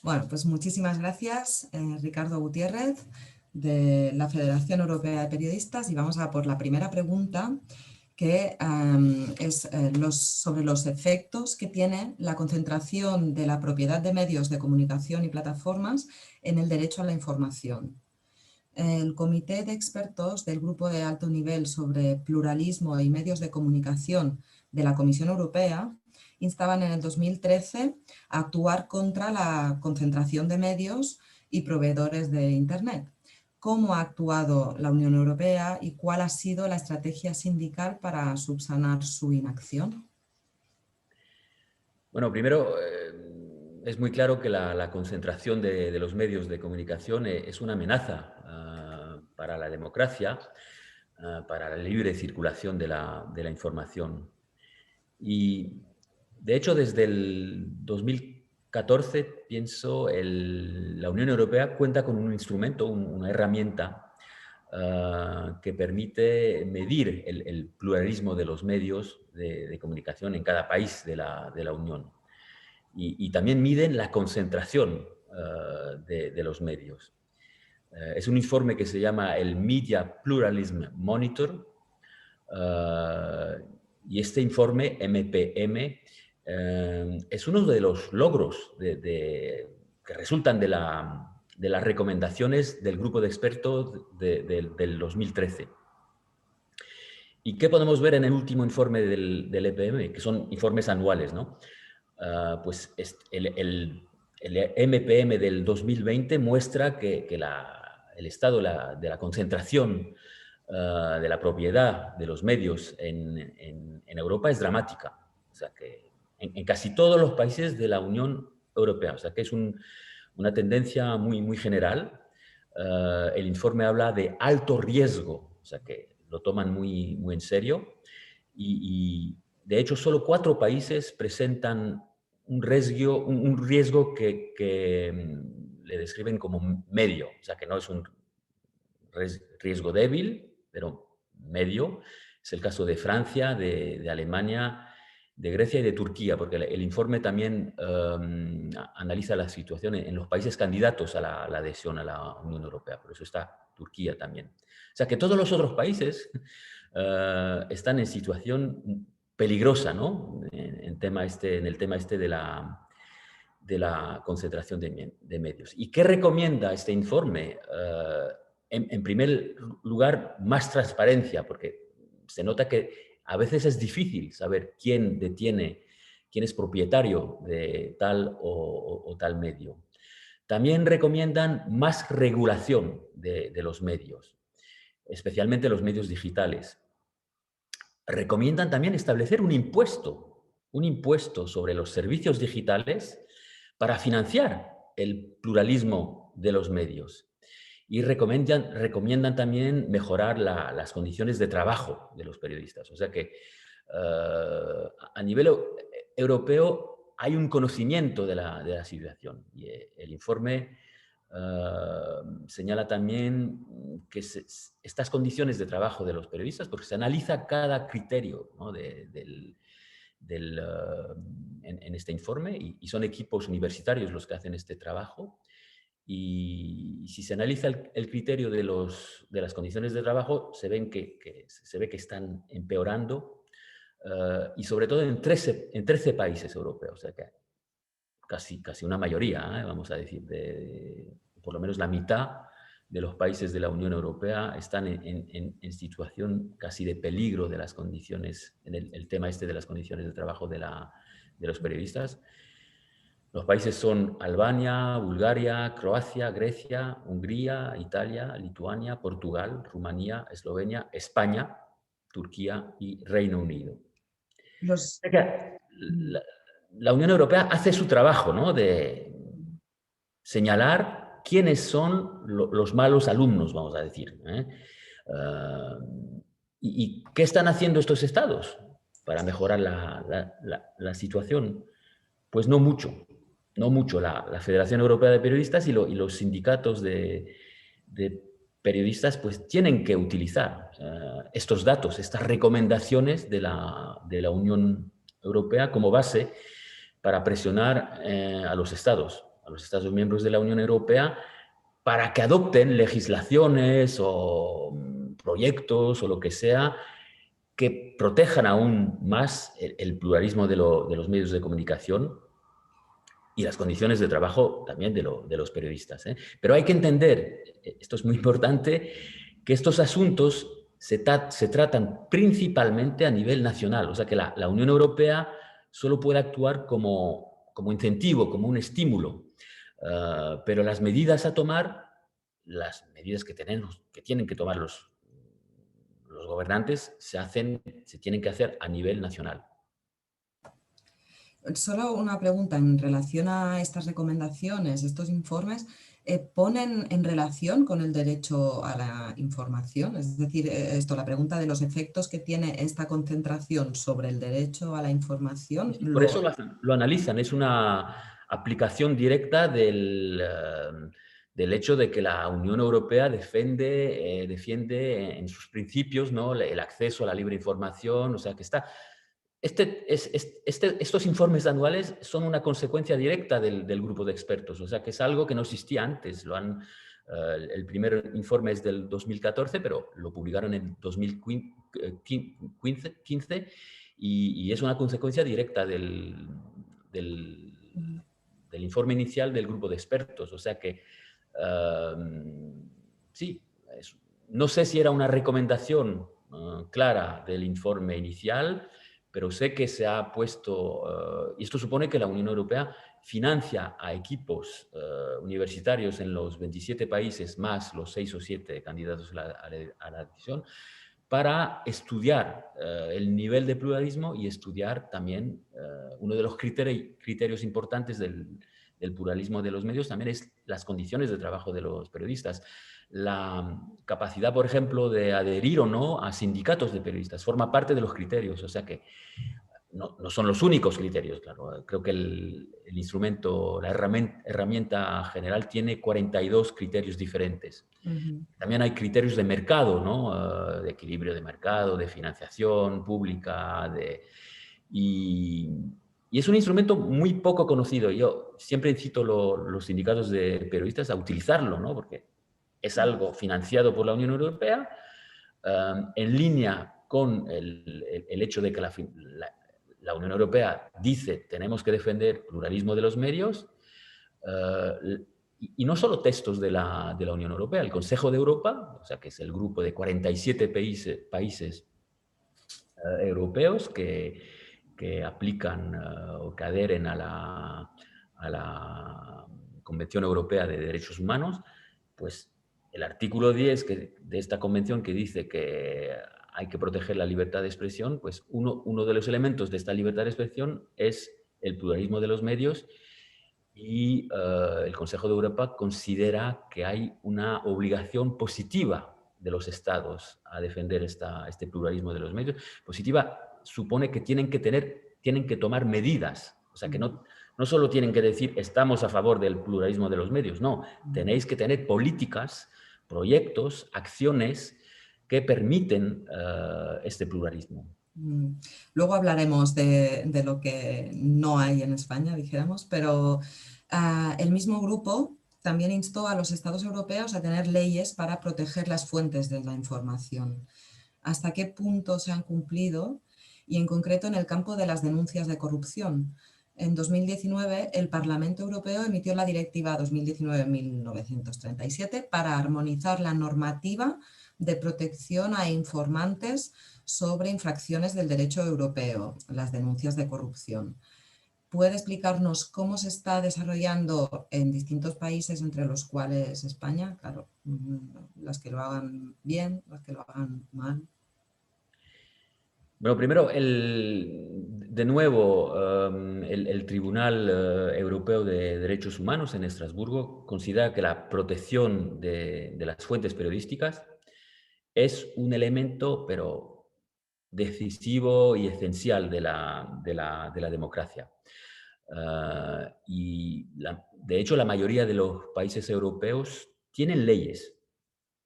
Bueno, pues muchísimas gracias, Ricardo Gutiérrez, de la Federación Europea de Periodistas, y vamos a por la primera pregunta, que es sobre los efectos que tiene la concentración de la propiedad de medios de comunicación y plataformas en el derecho a la información. El Comité de Expertos del Grupo de Alto Nivel sobre Pluralismo y Medios de Comunicación de la Comisión Europea instaban en el 2013 a actuar contra la concentración de medios y proveedores de Internet. ¿Cómo ha actuado la Unión Europea y cuál ha sido la estrategia sindical para subsanar su inacción? Bueno, primero, es muy claro que la concentración de los medios de comunicación es una amenaza para la democracia, para la libre circulación de la información. Y, de hecho, desde el 2014, pienso, la Unión Europea cuenta con un instrumento, una herramienta que permite medir el pluralismo de los medios de comunicación en cada país de la Unión. Y también miden la concentración de los medios. Es un informe que se llama el Media Pluralism Monitor, y este informe, MPM, es uno de los logros que resultan de las recomendaciones del grupo de expertos del 2013. ¿Y qué podemos ver en el último informe del EPM? Que son informes anuales, ¿no? Pues el MPM del 2020 muestra que el estado de la concentración de la propiedad de los medios en Europa es dramática. O sea que en casi todos los países de la Unión Europea. O sea que es una tendencia muy general. El informe habla de alto riesgo, o sea que lo toman muy en serio. Y de hecho, solo 4 países presentan un riesgo que le describen como medio, o sea que no es un riesgo débil, pero medio. Es el caso de Francia, de Alemania, de Grecia y de Turquía, porque el informe también analiza la situación en los países candidatos a la adhesión a la Unión Europea. Por eso está Turquía también. O sea que todos los otros países están en situación peligrosa, ¿no? En el tema este de la concentración de medios. ¿Y qué recomienda este informe? En primer lugar, más transparencia, porque se nota que a veces es difícil saber quién es propietario de tal o tal medio. También recomiendan más regulación de los medios, especialmente los medios digitales. Recomiendan también establecer un impuesto sobre los servicios digitales para financiar el pluralismo de los medios. Y recomiendan también mejorar las condiciones de trabajo de los periodistas. O sea que a nivel europeo hay un conocimiento de la situación. Y el informe señala también que estas condiciones de trabajo de los periodistas, porque se analiza cada criterio, ¿no? En este informe, y son equipos universitarios los que hacen este trabajo. Y si se analiza el criterio de las condiciones de trabajo, se ve que están empeorando, y sobre todo en 13 países europeos. O sea que casi una mayoría, vamos a decir, por lo menos la mitad de los países de la Unión Europea están en situación casi de peligro de las condiciones, en el tema este de las condiciones de trabajo de los periodistas. Los países son Albania, Bulgaria, Croacia, Grecia, Hungría, Italia, Lituania, Portugal, Rumanía, Eslovenia, España, Turquía y Reino Unido. La Unión Europea hace su trabajo, ¿no? De señalar quiénes son los malos alumnos, vamos a decir. ¿Y qué están haciendo estos estados para mejorar la situación? Pues no mucho. La Federación Europea de Periodistas y los sindicatos de periodistas pues tienen que utilizar estos datos, estas recomendaciones de la Unión Europea como base para presionar a los Estados miembros de la Unión Europea, para que adopten legislaciones o proyectos o lo que sea que protejan aún más el pluralismo de los medios de comunicación y las condiciones de trabajo también de los periodistas, ¿eh? Pero hay que entender, esto es muy importante, que estos asuntos se tratan principalmente a nivel nacional. O sea que la Unión Europea solo puede actuar como incentivo, como un estímulo. Pero las medidas a tomar, las medidas que tienen que tomar los gobernantes, se tienen que hacer a nivel nacional. Solo una pregunta en relación a estas recomendaciones, estos informes, ¿ponen en relación con el derecho a la información? Es decir, la pregunta de los efectos que tiene esta concentración sobre el derecho a la información. Por eso lo analizan, es una aplicación directa del hecho de que la Unión Europea defiende en sus principios, ¿no?, el acceso a la libre información. O sea que estos informes anuales son una consecuencia directa del grupo de expertos. O sea que es algo que no existía antes. El primer informe es del 2014, pero lo publicaron en 2015 y es una consecuencia directa del informe inicial del grupo de expertos. O sea que sí, no sé si era una recomendación clara del informe inicial, pero sé que se ha puesto, y esto supone que la Unión Europea financia a equipos universitarios en los 27 países, más los 6 o 7 candidatos a la admisión, para estudiar el nivel de pluralismo y estudiar también uno de los criterios importantes del pluralismo de los medios, también es las condiciones de trabajo de los periodistas. La capacidad, por ejemplo, de adherir o no a sindicatos de periodistas forma parte de los criterios. O sea que no son los únicos criterios, claro. Creo que el instrumento, la herramienta general tiene 42 criterios diferentes. También hay criterios de mercado, ¿no? De equilibrio de mercado, de financiación pública, y es un instrumento muy poco conocido. Yo siempre incito los sindicatos de periodistas a utilizarlo, ¿no? Porque es algo financiado por la Unión Europea, en línea con el hecho de que la Unión Europea dice tenemos que defender el pluralismo de los medios, y no solo textos de la Unión Europea, el Consejo de Europa, o sea, que es el grupo de 47 países europeos que aplican o que adhieren a la Convención Europea de Derechos Humanos, pues el artículo 10 de esta convención, que dice que hay que proteger la libertad de expresión, pues uno de los elementos de esta libertad de expresión es el pluralismo de los medios, y el Consejo de Europa considera que hay una obligación positiva de los Estados a defender este pluralismo de los medios. Positiva supone que tienen que tomar medidas. O sea, que no solo tienen que decir estamos a favor del pluralismo de los medios, no, tenéis que tener políticas, proyectos, acciones que permiten este pluralismo. Luego hablaremos de lo que no hay en España, dijéramos, pero el mismo grupo también instó a los Estados europeos a tener leyes para proteger las fuentes de la información. ¿Hasta qué punto se han cumplido? Y en concreto en el campo de las denuncias de corrupción. En 2019, el Parlamento Europeo emitió la Directiva 2019-1937 para armonizar la normativa de protección a informantes sobre infracciones del derecho europeo, las denuncias de corrupción. ¿Puede explicarnos cómo se está desarrollando en distintos países, entre los cuales España? Claro, las que lo hagan bien, las que lo hagan mal. Bueno, primero, de nuevo, el Tribunal Europeo de Derechos Humanos en Estrasburgo considera que la protección de las fuentes periodísticas es un elemento, pero decisivo y esencial de la democracia. De hecho, la mayoría de los países europeos tienen leyes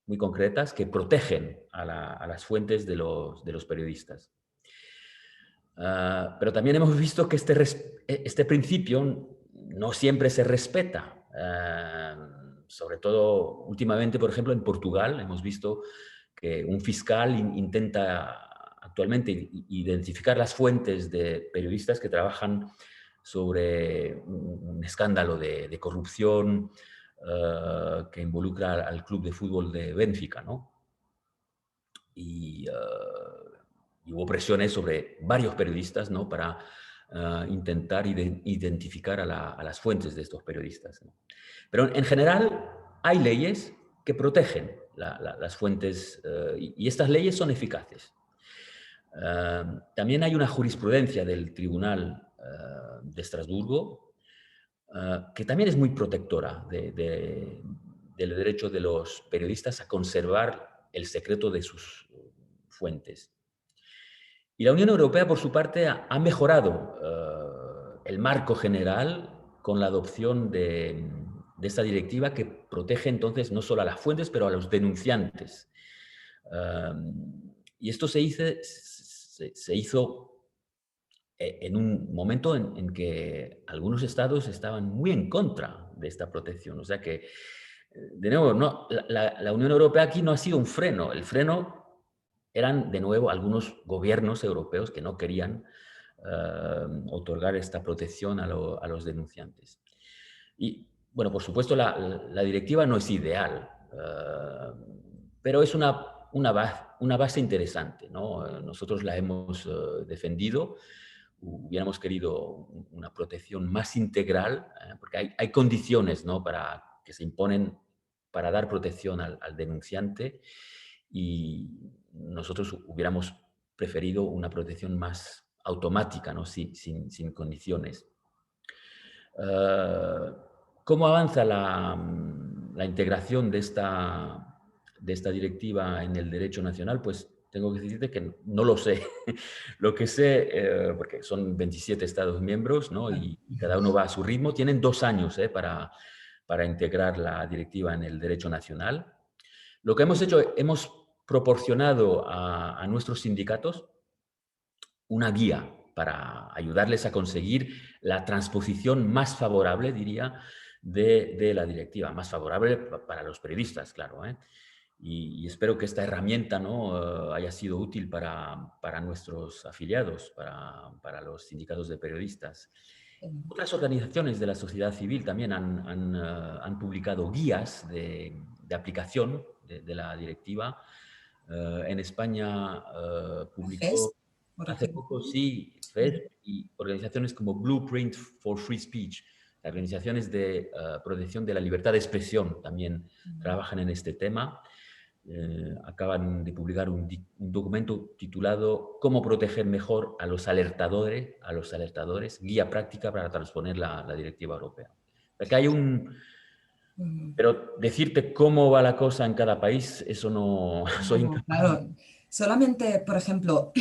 muy concretas que protegen a las fuentes de los periodistas. Pero también hemos visto que este principio no siempre se respeta. Sobre todo últimamente, por ejemplo, en Portugal hemos visto que un fiscal intenta actualmente identificar las fuentes de periodistas que trabajan sobre un escándalo de corrupción que involucra al club de fútbol de Benfica, ¿no? Y hubo presiones sobre varios periodistas, ¿no? Para intentar identificar a las fuentes de estos periodistas, ¿no? Pero en general hay leyes que protegen las fuentes y estas leyes son eficaces. También hay una jurisprudencia del Tribunal de Estrasburgo que también es muy protectora del derecho de los periodistas a conservar el secreto de sus fuentes. Y la Unión Europea, por su parte, ha mejorado el marco general con la adopción de esta directiva que protege entonces no solo a las fuentes, pero a los denunciantes. Y esto se hizo en un momento en que algunos estados estaban muy en contra de esta protección. O sea que, de nuevo, no, la Unión Europea aquí no ha sido un freno. El freno eran, de nuevo, algunos gobiernos europeos que no querían otorgar esta protección a los denunciantes. Y, bueno, por supuesto, la directiva no es ideal, pero es una base interesante, ¿no? Nosotros la hemos defendido. Hubiéramos querido una protección más integral, porque hay condiciones, ¿no? Que se imponen para dar protección al denunciante y nosotros hubiéramos preferido una protección más automática, ¿no? Sin condiciones. ¿Cómo avanza la integración de esta directiva en el derecho nacional? Pues tengo que decirte que no lo sé. Lo que sé, porque son 27 Estados miembros, ¿no? Y cada uno va a su ritmo, tienen 2 años para integrar la directiva en el derecho nacional. Lo que hemos hecho, hemos proporcionado a nuestros sindicatos una guía para ayudarles a conseguir la transposición más favorable, diría, de la directiva, más favorable para los periodistas, claro, ¿eh? Y espero que esta herramienta, ¿no? Haya sido útil para nuestros afiliados, para los sindicatos de periodistas. Otras organizaciones de la sociedad civil también han publicado guías de aplicación de la directiva. En España FES, publicó por hace ejemplo. poco, sí, FED y organizaciones como Blueprint for Free Speech, organizaciones de protección de la libertad de expresión también trabajan en este tema. Acaban de publicar un documento titulado ¿Cómo proteger mejor a los alertadores? Guía práctica para transponer la directiva europea. Porque hay pero decirte cómo va la cosa en cada país, eso no soy No, incapaz. claro, solamente, por ejemplo,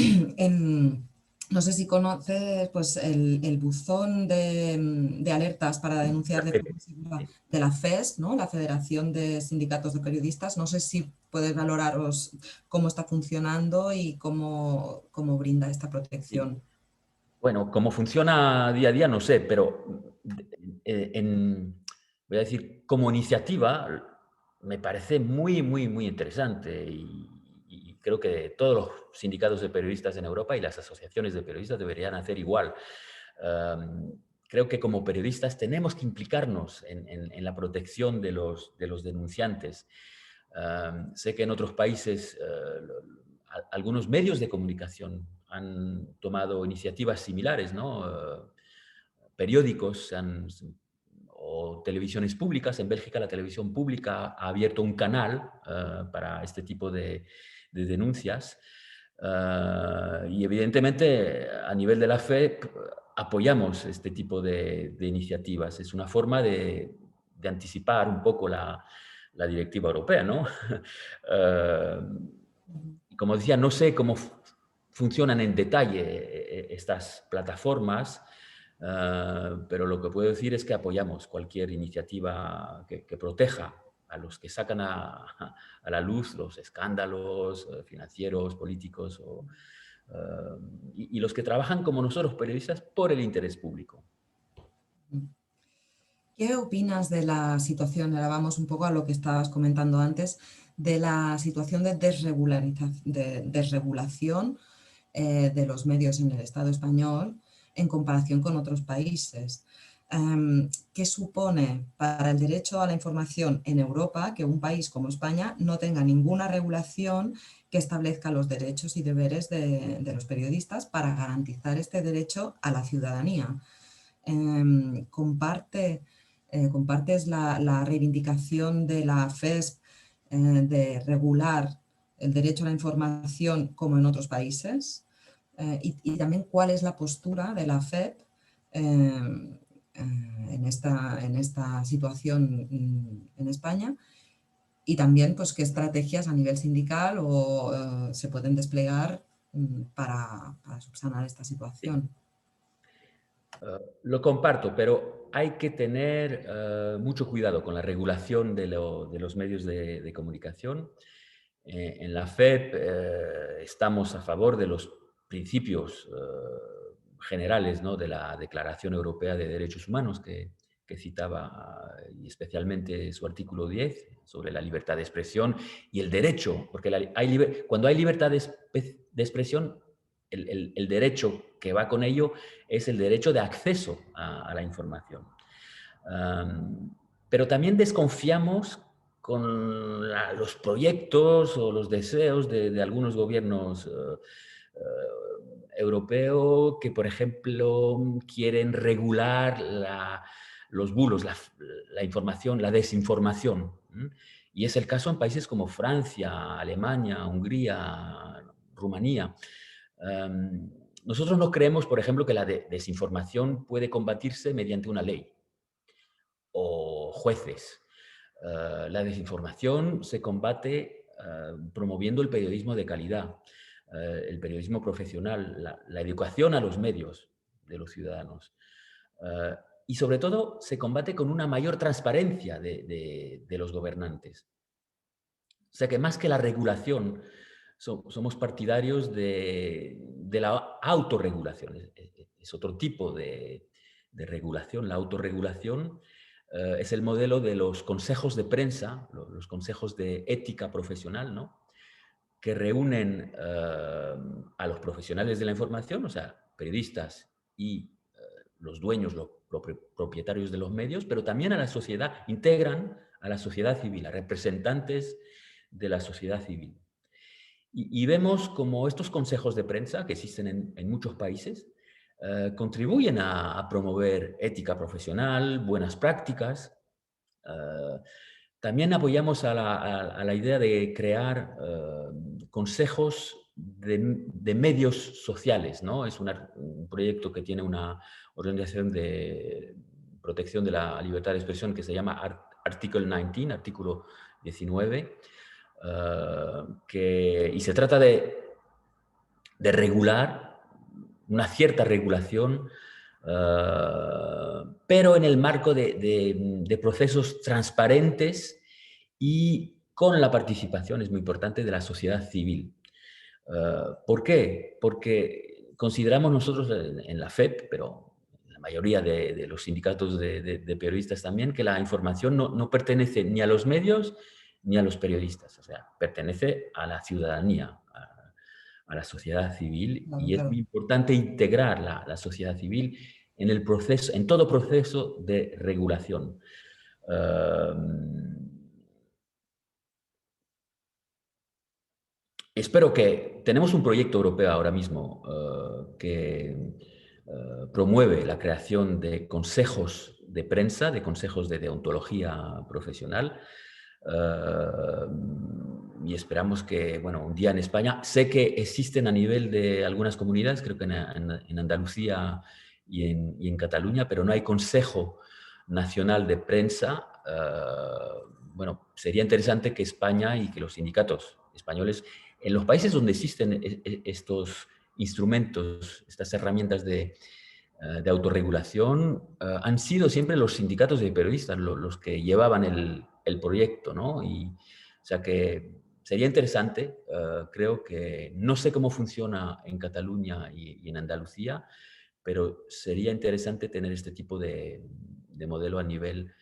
no sé si conoces pues, el buzón de alertas para denunciar de forma segura de la FES, ¿no? La Federación de Sindicatos de Periodistas. No sé si puedes valoraros cómo está funcionando y cómo brinda esta Sí. protección. Bueno, cómo funciona día a día no sé, pero voy a decir, como iniciativa me parece muy, muy, muy interesante y creo que todos los sindicatos de periodistas en Europa y las asociaciones de periodistas deberían hacer igual. Um, Creo que como periodistas tenemos que implicarnos en la protección de los denunciantes. Sé que en otros países algunos medios de comunicación han tomado iniciativas similares, ¿no? Periódicos o televisiones públicas. En Bélgica la televisión pública ha abierto un canal para este tipo de denuncias. Y evidentemente a nivel de la fe apoyamos este tipo de iniciativas. Es una forma de anticipar un poco la directiva europea, ¿no? Eh, Como decía, no sé cómo funcionan en detalle estas plataformas, pero lo que puedo decir es que apoyamos cualquier iniciativa que proteja a los que sacan a la luz los escándalos financieros, políticos y los que trabajan como nosotros, periodistas, por el interés público. ¿Qué opinas de la situación? Ahora vamos un poco a lo que estabas comentando antes, de la situación de desregulación de los medios en el Estado español en comparación con otros países. ¿Qué supone para el derecho a la información en Europa que un país como España no tenga ninguna regulación que establezca los derechos y deberes de los periodistas para garantizar este derecho a la ciudadanía? ¿Compartes la reivindicación de la FESP de regular el derecho a la información como en otros países? Y también cuál es la postura de la FEP en esta situación en España, y también pues qué estrategias a nivel sindical se pueden desplegar para subsanar esta situación. Lo comparto, pero hay que tener mucho cuidado con la regulación de los medios de comunicación. En la FEP estamos a favor de los principios generales, ¿no?, de la Declaración Europea de Derechos Humanos que citaba, y especialmente su artículo 10 sobre la libertad de expresión y el derecho, porque cuando hay libertad de expresión, el derecho que va con ello es el derecho de acceso a la información. Pero también desconfiamos con los proyectos o los deseos de algunos gobiernos europeos que, por ejemplo, quieren regular los bulos, la información, la desinformación. Y es el caso en países como Francia, Alemania, Hungría, Rumanía. Nosotros no creemos, por ejemplo, que la desinformación puede combatirse mediante una ley o jueces. La desinformación se combate promoviendo el periodismo de calidad, el periodismo profesional, la educación a los medios de los ciudadanos. Y sobre todo se combate con una mayor transparencia de los gobernantes. O sea que más que la regulación, somos partidarios de la autorregulación. Es otro tipo de regulación. La autorregulación es el modelo de los consejos de prensa, los consejos de ética profesional, ¿no?, que reúnen a los profesionales de la información, o sea, periodistas y los dueños, los propietarios de los medios, pero también a la sociedad, integran a la sociedad civil, a representantes de la sociedad civil. Y vemos como estos consejos de prensa, que existen en muchos países, contribuyen a promover ética profesional, buenas prácticas. También apoyamos a la idea de crear consejos de medios sociales, ¿no? Es un proyecto que tiene una organización de protección de la libertad de expresión que se llama Article 19, artículo 19, y se trata de regular, una cierta regulación, pero en el marco de procesos transparentes y con la participación, es muy importante, de la sociedad civil. ¿Por qué? Porque consideramos nosotros en la FEP, pero en la mayoría de los sindicatos de periodistas también, que la información no pertenece ni a los medios ni a los periodistas, o sea, pertenece a la ciudadanía, a la sociedad civil, Claro, y es claro. muy importante integrar la sociedad civil en todo proceso de regulación. Espero que tenemos un proyecto europeo ahora mismo que promueve la creación de consejos de prensa, de consejos de deontología profesional, y esperamos que, bueno, un día en España, sé que existen a nivel de algunas comunidades, creo que en Andalucía y en Cataluña, pero no hay Consejo Nacional de Prensa. Bueno, sería interesante que España y que los sindicatos españoles, en los países donde existen estos instrumentos, estas herramientas de autorregulación, han sido siempre los sindicatos de periodistas los que llevaban el proyecto, ¿no? Y, o sea que sería interesante, creo que no sé cómo funciona en Cataluña y en Andalucía, pero sería interesante tener este tipo de modelo a nivel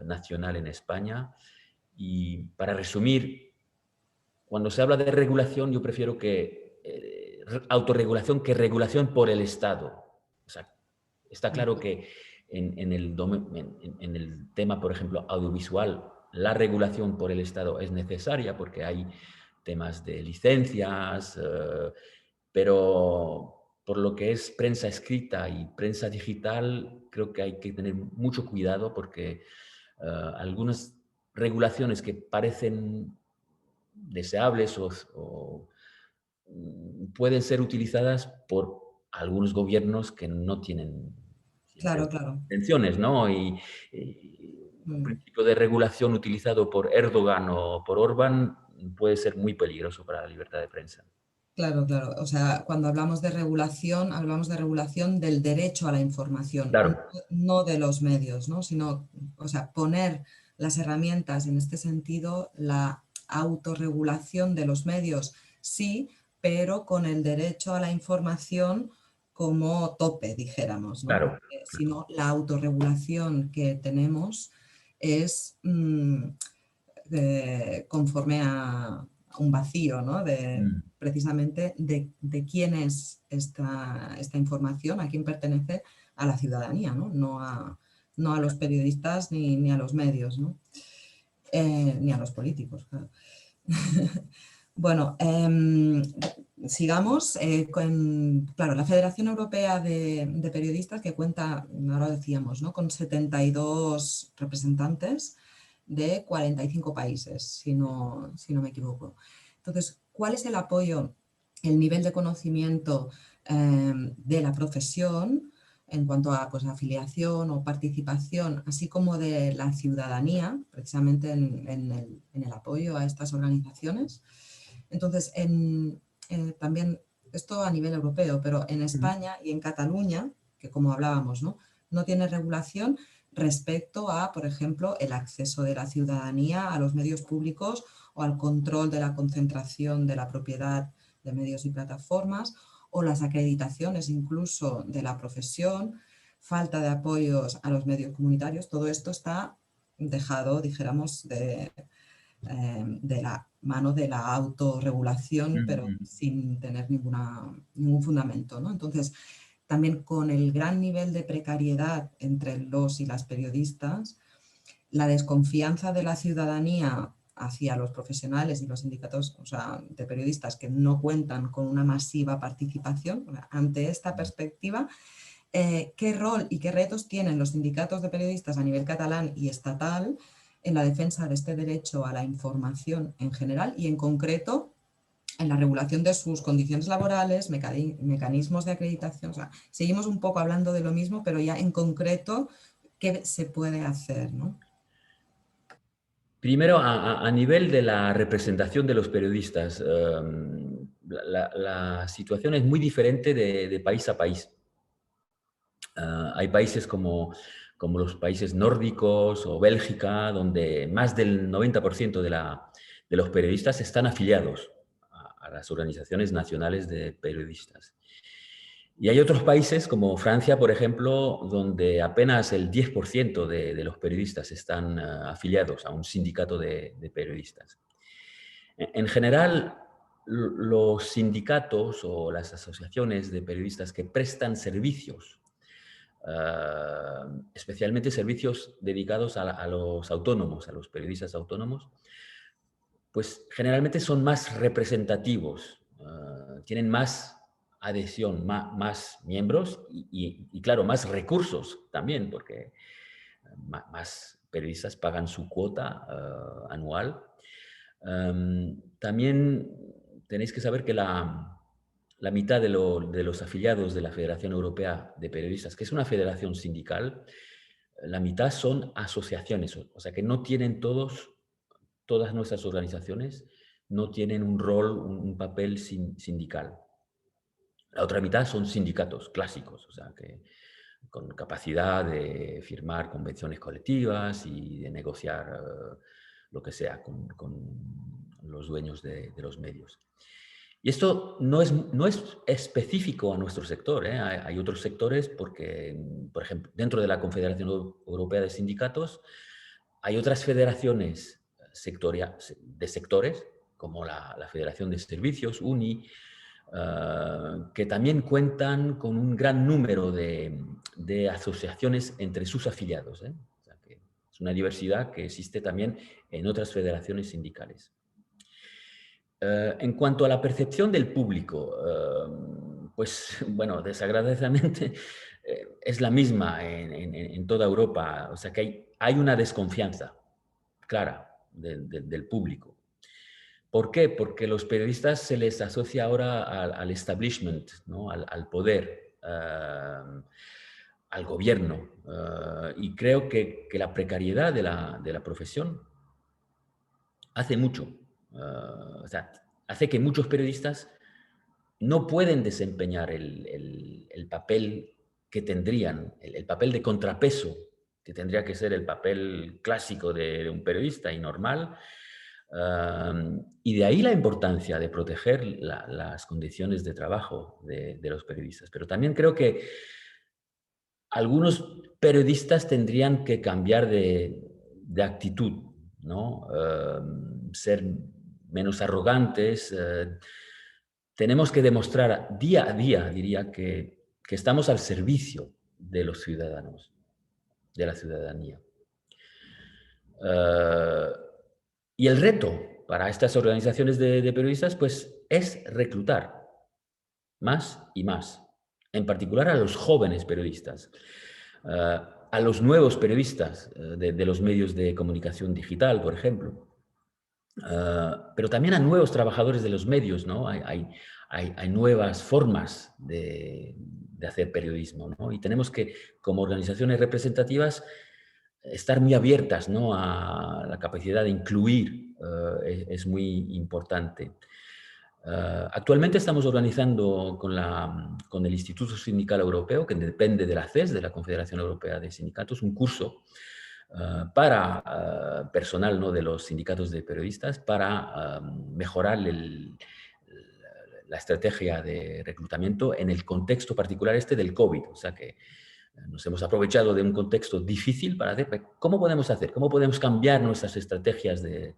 nacional en España. Y para resumir, cuando se habla de regulación, yo prefiero que autorregulación que regulación por el Estado. O sea, está claro que en el tema, por ejemplo, audiovisual, la regulación por el Estado es necesaria porque hay temas de licencias, pero por lo que es prensa escrita y prensa digital, creo que hay que tener mucho cuidado porque algunas regulaciones que parecen deseables pueden ser utilizadas por algunos gobiernos que no tienen siempre Claro, claro. intenciones, ¿no? Y un Mm. principio de regulación utilizado por Erdogan o por Orbán puede ser muy peligroso para la libertad de prensa. Claro, claro. O sea, cuando hablamos de regulación del derecho a la información, Claro, no de los medios, ¿no? Sino, o sea, poner las herramientas en este sentido, la autorregulación de los medios, sí, pero con el derecho a la información como tope, dijéramos, ¿no? claro. Porque si no, la autorregulación que tenemos es conforme a un vacío, ¿no? Mm, Precisamente de quién es esta información, a quién pertenece a la ciudadanía, ¿no? No a los periodistas ni a los medios, ¿no? Ni a los políticos, claro. Bueno, sigamos claro, la Federación Europea de Periodistas, que cuenta, ahora decíamos, ¿no? Con 72 representantes de 45 países, si no me equivoco. Entonces, ¿cuál es el apoyo, el nivel de conocimiento de la profesión en cuanto a pues, afiliación o participación, así como de la ciudadanía, precisamente en el apoyo a estas organizaciones? Entonces, también esto a nivel europeo, pero en mm. España y en Cataluña, que como hablábamos, no tiene regulación respecto a, por ejemplo, el acceso de la ciudadanía a los medios públicos o al control de la concentración de la propiedad de medios y plataformas o las acreditaciones incluso de la profesión, falta de apoyos a los medios comunitarios. Todo esto está dejado, dijéramos, de la mano de la autorregulación, pero Mm, sin tener ningún fundamento, ¿no? Entonces, también con el gran nivel de precariedad entre los y las periodistas, la desconfianza de la ciudadanía hacia los profesionales y los sindicatos, o sea, de periodistas que no cuentan con una masiva participación. Ante esta mm. perspectiva, ¿qué rol y qué retos tienen los sindicatos de periodistas a nivel catalán y estatal en la defensa de este derecho a la información en general y en concreto en la regulación de sus condiciones laborales, mecanismos de acreditación? O sea, seguimos un poco hablando de lo mismo, pero ya en concreto, ¿qué se puede hacer, ¿no? Primero, a nivel de la representación de los periodistas, la situación es muy diferente de país a país. Hay países como los países nórdicos o Bélgica, donde más del 90% de los periodistas están afiliados a las organizaciones nacionales de periodistas. Y hay otros países como Francia, por ejemplo, donde apenas el 10% de los periodistas están afiliados a un sindicato de periodistas. En general, los sindicatos o las asociaciones de periodistas que prestan servicios, especialmente servicios dedicados a los autónomos, a los periodistas autónomos, pues generalmente son más representativos, tienen más adhesión, más miembros y, claro, más recursos también, porque más periodistas pagan su cuota anual. También tenéis que saber que la mitad de los afiliados de la Federación Europea de Periodistas, que es una federación sindical, la mitad son asociaciones, o sea que no tienen todas nuestras organizaciones no tienen un rol, un papel sindical. La otra mitad son sindicatos clásicos, o sea, que con capacidad de firmar convenciones colectivas y de negociar lo que sea, con los dueños de los medios. Y esto no es específico a nuestro sector, ¿eh? Hay otros sectores porque, por ejemplo, dentro de la Confederación Europea de Sindicatos hay otras federaciones de sectores, como la Federación de Servicios, UNI, que también cuentan con un gran número de asociaciones entre sus afiliados, ¿eh? O sea que es una diversidad que existe también en otras federaciones sindicales. En cuanto a la percepción del público, pues bueno, desagradablemente es la misma en toda Europa. O sea que hay una desconfianza clara del público. ¿Por qué? Porque los periodistas se les asocia ahora al establishment, ¿no? al poder, al gobierno. Y creo que la precariedad de la profesión hace mucho. O sea, hace que muchos periodistas no pueden desempeñar el papel que tendrían, el papel de contrapeso, que tendría que ser el papel clásico de un periodista y normal. Y de ahí la importancia de proteger las condiciones de trabajo de los periodistas. Pero también creo que algunos periodistas tendrían que cambiar de actitud, ¿no? Ser menos arrogantes. Tenemos que demostrar día a día, diría, que estamos al servicio de los ciudadanos, de la ciudadanía. Y el reto para estas organizaciones de periodistas, pues, es reclutar más y más, en particular a los jóvenes periodistas, a los nuevos periodistas de los medios de comunicación digital, por ejemplo, pero también a nuevos trabajadores de los medios, ¿no? Hay nuevas formas de hacer periodismo, ¿no? Y tenemos que, como organizaciones representativas, estar muy abiertas, ¿no? A la capacidad de incluir, es muy importante. Actualmente estamos organizando con el Instituto Sindical Europeo, que depende de la CES, de la Confederación Europea de Sindicatos, un curso para personal, ¿no? de los sindicatos de periodistas para mejorar la estrategia de reclutamiento en el contexto particular del COVID. O sea que nos hemos aprovechado de un contexto difícil para ver cómo podemos hacer, cómo podemos cambiar nuestras estrategias de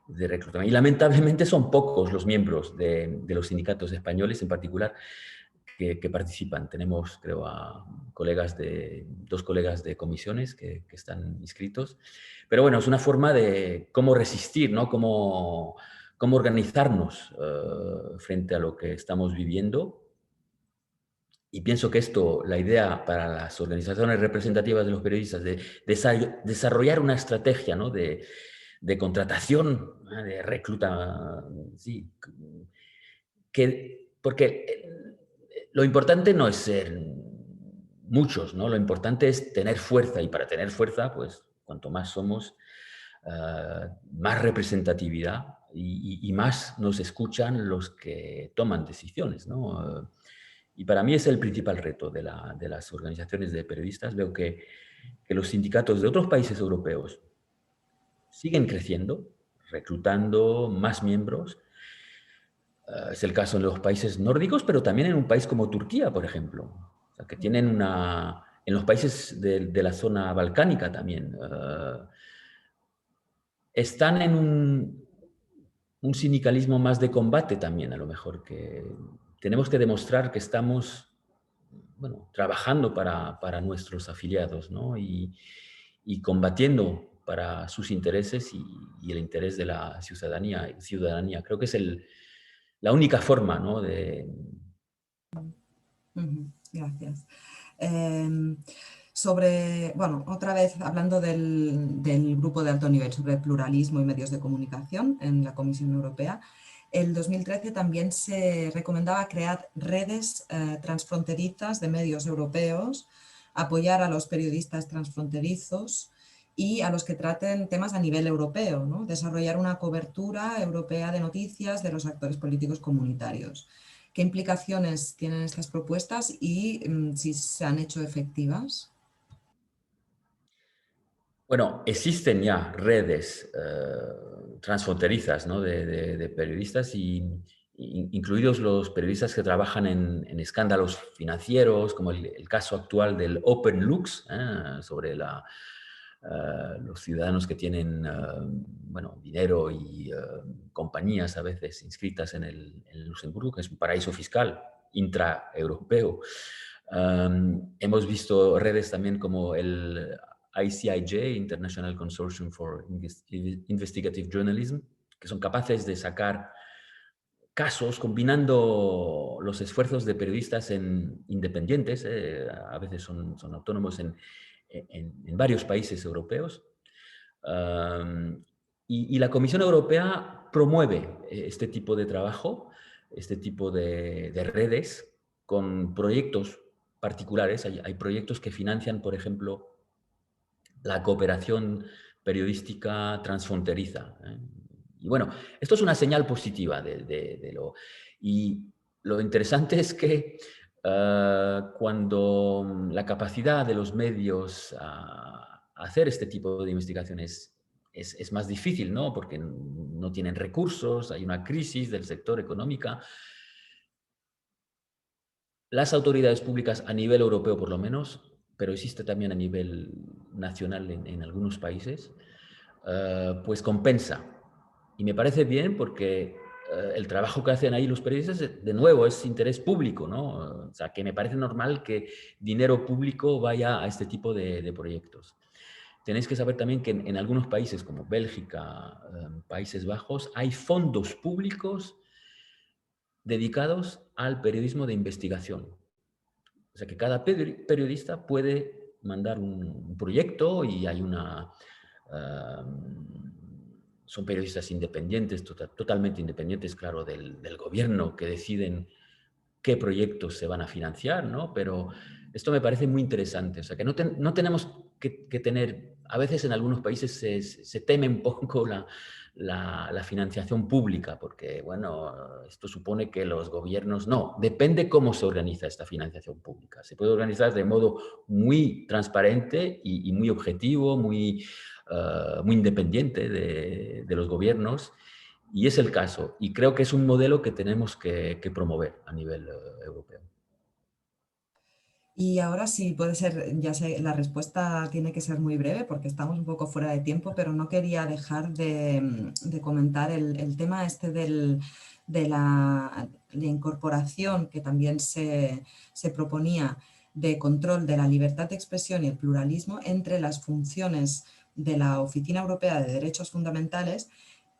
reclutamiento. Y lamentablemente son pocos los miembros de los sindicatos españoles en particular que participan. Tenemos, creo, dos colegas de comisiones que están inscritos. Pero bueno, es una forma de cómo resistir, ¿no? Cómo organizarnos frente a lo que estamos viviendo. Y pienso que la idea para las organizaciones representativas de los periodistas de desarrollar una estrategia, ¿no? de contratación, de recluta, sí, porque lo importante no es ser muchos, ¿no? Lo importante es tener fuerza, y para tener fuerza, pues cuanto más somos, más representatividad y más nos escuchan los que toman decisiones, ¿no? Y para mí es el principal reto de las organizaciones de periodistas. Veo que los sindicatos de otros países europeos siguen creciendo, reclutando más miembros. Es el caso en los países nórdicos, pero también en un país como Turquía, por ejemplo. O sea, que tienen en los países de la zona balcánica también. Están en un sindicalismo más de combate también, a lo mejor, que tenemos que demostrar que estamos, bueno, trabajando para nuestros afiliados, ¿no? Y combatiendo para sus intereses y el interés de la ciudadanía. Creo que es la única forma, ¿no? Gracias. Bueno, otra vez hablando del grupo de alto nivel sobre pluralismo y medios de comunicación en la Comisión Europea, el 2013 también se recomendaba crear redes transfronterizas de medios europeos, apoyar a los periodistas transfronterizos y a los que traten temas a nivel europeo, ¿no? Desarrollar una cobertura europea de noticias de los actores políticos comunitarios. ¿Qué implicaciones tienen estas propuestas y si se han hecho efectivas? Bueno, existen ya redes transfronterizas, ¿no? de periodistas, incluidos los periodistas que trabajan en escándalos financieros, como el caso actual del Open Lux, sobre los ciudadanos que tienen bueno, dinero y compañías a veces inscritas en Luxemburgo, que es un paraíso fiscal intraeuropeo. Hemos visto redes también como el ICIJ, International Consortium for Investigative Journalism, que son capaces de sacar casos combinando los esfuerzos de periodistas independientes, a veces son autónomos en varios países europeos. Y la Comisión Europea promueve este tipo de trabajo, este tipo de redes con proyectos particulares. Hay proyectos que financian, por ejemplo, la cooperación periodística transfronteriza. Y bueno, esto es una señal positiva y lo interesante es que cuando la capacidad de los medios a hacer este tipo de investigaciones es más difícil, ¿no? Porque no tienen recursos, hay una crisis del sector económico. Las autoridades públicas a nivel europeo por lo menos, pero existe también a nivel nacional en algunos países, pues compensa. Y me parece bien porque el trabajo que hacen ahí los periodistas, de nuevo, es interés público, ¿no? O sea, que me parece normal que dinero público vaya a este tipo de proyectos. Tenéis que saber también que en algunos países como Bélgica, Países Bajos, hay fondos públicos dedicados al periodismo de investigación. O sea que cada periodista puede mandar un proyecto y hay son periodistas independientes, totalmente independientes, claro, del gobierno, que deciden qué proyectos se van a financiar, ¿no? Pero esto me parece muy interesante. O sea que no tenemos que tener, a veces en algunos países se teme un poco la financiación pública, porque, bueno, esto supone que los gobiernos no. Depende cómo se organiza esta financiación pública. Se puede organizar de modo muy transparente y muy objetivo, muy independiente de los gobiernos. Y es el caso. Y creo que es un modelo que tenemos que promover a nivel europeo. Y ahora sí, puede ser, ya sé, la respuesta tiene que ser muy breve porque estamos un poco fuera de tiempo, pero no quería dejar de comentar el tema este de la incorporación que también se proponía de control de la libertad de expresión y el pluralismo entre las funciones de la Oficina Europea de Derechos Fundamentales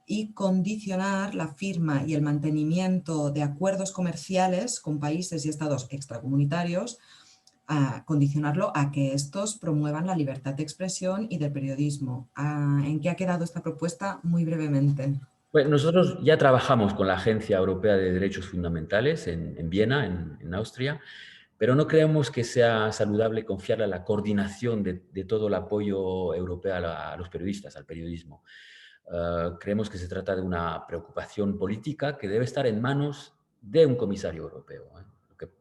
y condicionar la firma y el mantenimiento de acuerdos comerciales con países y estados extracomunitarios, a condicionarlo a que estos promuevan la libertad de expresión y del periodismo. ¿En qué ha quedado esta propuesta? Muy brevemente. Pues nosotros ya trabajamos con la Agencia Europea de Derechos Fundamentales en Viena, en Austria, pero no creemos que sea saludable confiarle a la coordinación de todo el apoyo europeo a los periodistas, al periodismo. Creemos que se trata de una preocupación política que debe estar en manos de un comisario europeo.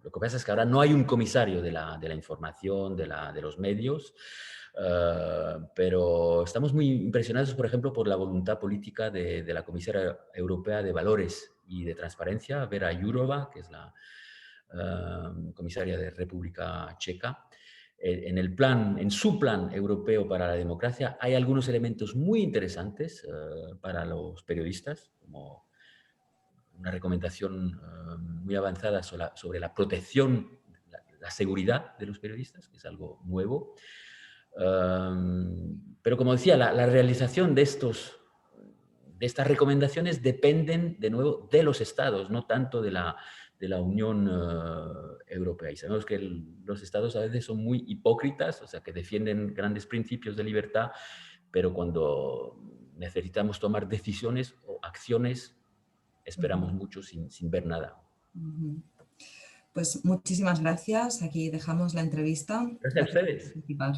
Lo que pasa es que ahora no hay un comisario de la información, de los medios, pero estamos muy impresionados, por ejemplo, por la voluntad política de la comisaria europea de Valores y de Transparencia, Vera Jourova, que es la comisaria de República Checa. En su plan europeo para la democracia, hay algunos elementos muy interesantes para los periodistas, como una recomendación muy avanzada sobre la protección, la seguridad de los periodistas, que es algo nuevo. Pero como decía, la realización de estas recomendaciones dependen, de nuevo, de los estados, no tanto de la Unión Europea. Y sabemos que los estados a veces son muy hipócritas, o sea, que defienden grandes principios de libertad, pero cuando necesitamos tomar decisiones o acciones, esperamos mucho sin ver nada. Pues muchísimas gracias. Aquí dejamos la entrevista. Gracias a Gracias por ustedes. participar.